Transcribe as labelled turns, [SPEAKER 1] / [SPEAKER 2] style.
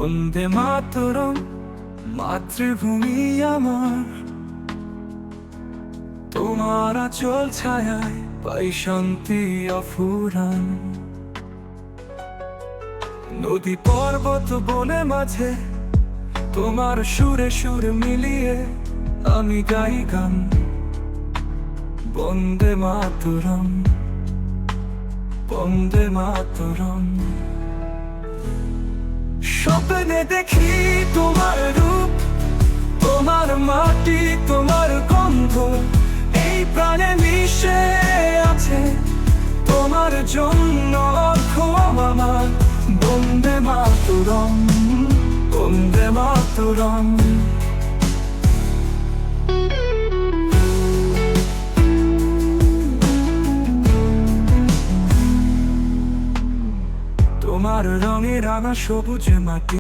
[SPEAKER 1] বন্দে মাতরম, মাতৃভূমি আমার। তোমার আঁচল ছায়ায় পাই শান্তি অফুরান। নদী পর্বত বনে মাঝে তোমার সুরে সুরে মিলিয়ে আমি গাই গান। বন্দে মাতরম, বন্দে মাতরম। স্বপ্নে দেখি তোমার রূপ, তোমার মাটি, তোমার গন্ধ এই প্রাণে মিশে আছে। তোমার জন্য অর্থ আমার। বন্দে মাতরম, বন্দে মাতরম। তোমার রঙে রাঙা সবুজ মাটি।